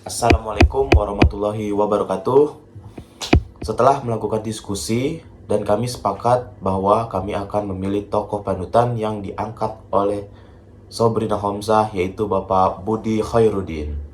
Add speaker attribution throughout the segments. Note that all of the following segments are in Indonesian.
Speaker 1: Assalamualaikum warahmatullahi wabarakatuh. Setelah melakukan diskusi dan kami sepakat bahwa kami akan memilih tokoh panutan yang diangkat oleh Sobrina Homzah, yaitu Bapak Budi Khairuddin.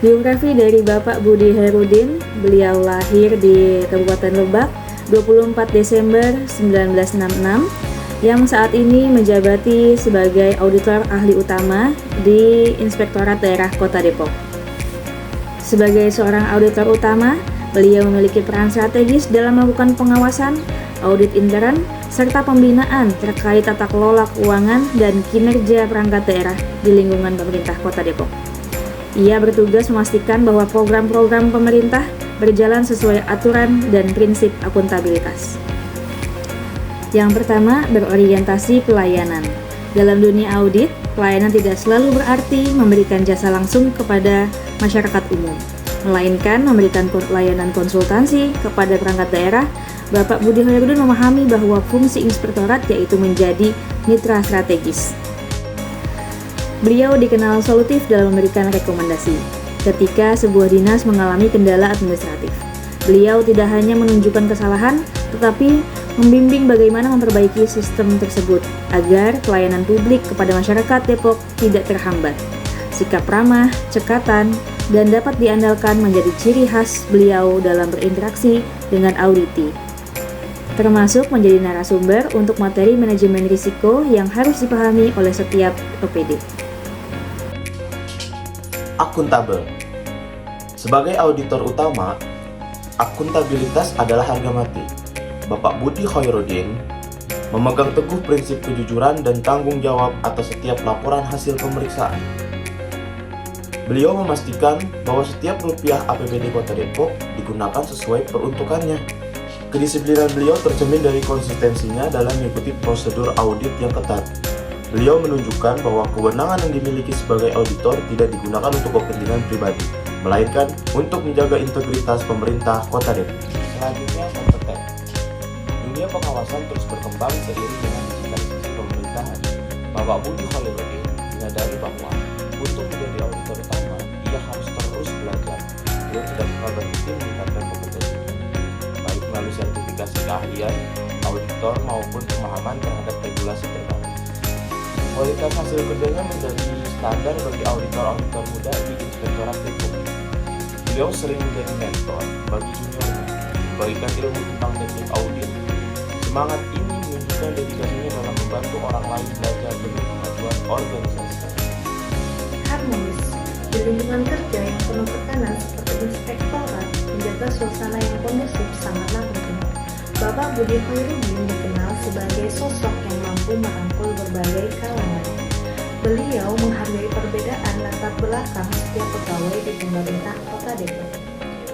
Speaker 2: Biografi dari Bapak Budi Khairuddin. Beliau lahir di Kabupaten Lebak 24 Desember 1966 yang saat ini menjabati sebagai auditor ahli utama di Inspektorat Daerah Kota Depok. Sebagai seorang auditor utama, beliau memiliki peran strategis dalam melakukan pengawasan, audit intern, serta pembinaan terkait tata kelola keuangan dan kinerja perangkat daerah di lingkungan pemerintah Kota Depok. Ia bertugas memastikan bahwa program-program pemerintah berjalan sesuai aturan dan prinsip akuntabilitas. Yang pertama, berorientasi pelayanan. Dalam dunia audit, pelayanan tidak selalu berarti memberikan jasa langsung kepada masyarakat umum, melainkan memberikan pelayanan konsultansi kepada perangkat daerah. Bapak Budi Khairuddin memahami bahwa fungsi inspektorat yaitu menjadi mitra strategis. Beliau dikenal solutif dalam memberikan rekomendasi ketika sebuah dinas mengalami kendala administratif. Beliau tidak hanya menunjukkan kesalahan, tetapi membimbing bagaimana memperbaiki sistem tersebut agar pelayanan publik kepada masyarakat Depok tidak terhambat. Sikap ramah, cekatan, dan dapat diandalkan menjadi ciri khas beliau dalam berinteraksi dengan auditi, termasuk menjadi narasumber untuk materi manajemen risiko yang harus dipahami oleh setiap OPD.
Speaker 1: Akuntabel. Sebagai auditor utama, akuntabilitas adalah harga mati. Bapak Budi Khairuddin memegang teguh prinsip kejujuran dan tanggung jawab atas setiap laporan hasil pemeriksaan. Beliau memastikan bahwa setiap rupiah APBD Kota Depok digunakan sesuai peruntukannya. Kedisiplinan beliau tercermin dari konsistensinya dalam mengikuti prosedur audit yang ketat. Beliau menunjukkan bahwa kewenangan yang dimiliki sebagai auditor tidak digunakan untuk kepentingan pribadi, melainkan untuk menjaga integritas pemerintah Kota Depok. Selanjutnya, kompeten. Dunia pengawasan terus berkembang seiring dengan digitalisasi pemerintahan. Bapak Budi Khairuddin menyadari bahwa untuk menjadi auditor utama, ia harus terus belajar. Beliau tidak pernah berhenti meningkatkan kompetensi, baik melalui sertifikasi keahlian, auditor maupun pemahaman terhadap regulasi terbaru. Kualitas hasil kerjanya menjadi standar bagi auditor-auditor muda di Inspektorat Depok. Beliau sering menjadi mentor bagi juniornya, membagikan ilmu tentang teknik audit. Semangat ini menunjukkan dedikasinya dalam membantu orang lain belajar demi kemajuan organisasi.
Speaker 3: Harmonis. Di lingkungan kerja yang penuh tekanan seperti inspektorat, menjaga suasana yang kondusif sangatlah penting. Bapak Budi Khairuddin dikenal sebagai sosok yang mampu merangkul berbagai kalangan. Beliau menghargai perbedaan latar belakang setiap pegawai di pemerintah Kota Depok.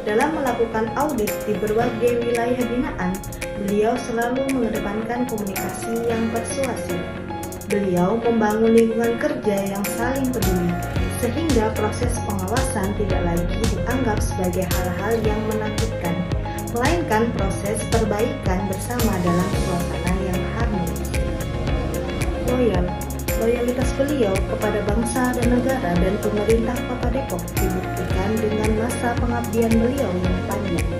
Speaker 3: Dalam melakukan audit di berbagai wilayah binaan, beliau selalu mengedepankan komunikasi yang persuasif. Beliau membangun lingkungan kerja yang saling peduli, sehingga proses pengawasan tidak lagi dianggap sebagai hal-hal yang menakutkan, melainkan proses perbaikan bersama dalam suasana yang harmonis. Loyal. Loyalitas beliau kepada bangsa dan negara dan pemerintah Kota Depok dibuktikan dengan masa pengabdian beliau yang panjang.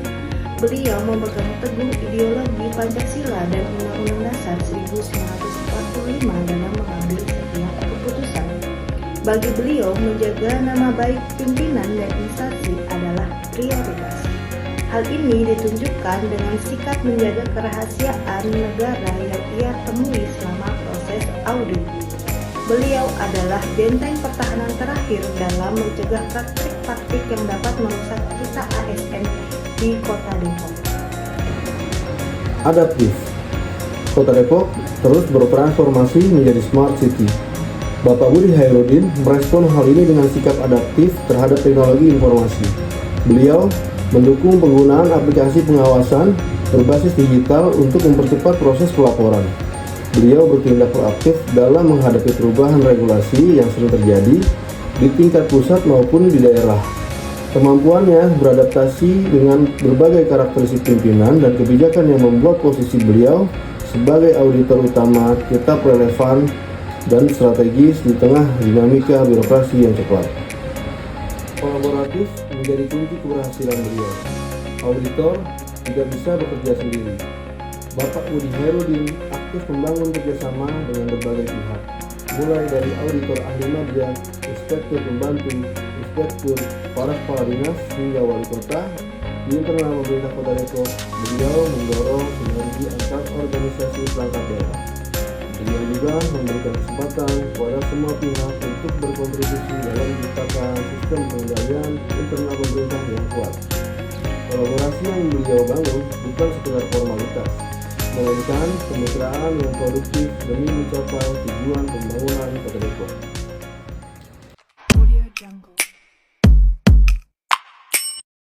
Speaker 3: Beliau memegang teguh ideologi Pancasila dan Undang-Undang Dasar 1945 dalam mengambil setiap keputusan. Bagi beliau, menjaga nama baik pimpinan dan instansi adalah prioritas. Hal ini ditunjukkan dengan sikap menjaga kerahasiaan negara yang ia temui selama proses audit. Beliau adalah benteng pertahanan terakhir mahir dalam mencegah praktik-praktik yang dapat merusak citra ASN di Kota Depok.
Speaker 4: Adaptif. Kota Depok terus bertransformasi menjadi smart city. Bapak Budi Hairudin merespon hal ini dengan sikap adaptif terhadap teknologi informasi. Beliau mendukung penggunaan aplikasi pengawasan berbasis digital untuk mempercepat proses pelaporan. Beliau bertindak proaktif dalam menghadapi perubahan regulasi yang sering terjadi di tingkat pusat maupun di daerah. Kemampuannya beradaptasi dengan berbagai karakteristik pimpinan dan kebijakan yang membuat posisi beliau sebagai auditor utama tetap relevan dan strategis di tengah dinamika birokrasi yang cepat. Kolaboratif menjadi kunci keberhasilan beliau. Auditor tidak bisa bekerja sendiri. Bapak Budi Hairudin aktif membangun kerjasama dengan berbagai pihak, mulai dari auditor ahli media, inspektur pembantu, inspektur, para kepala dinas hingga wali kota. Di internal pemerintah Kota Depok, beliau mendorong sinergi antar organisasi perangkat daerah. Beliau juga memberikan kesempatan kepada semua pihak untuk berkontribusi dalam menciptakan sistem pengendalian internal pemerintah yang kuat. Kolaborasi yang beliau bangun bukan sekedar formalitas, melainkan kemitraan yang produktif demi mencapai tujuan pembangunan Kota Depok.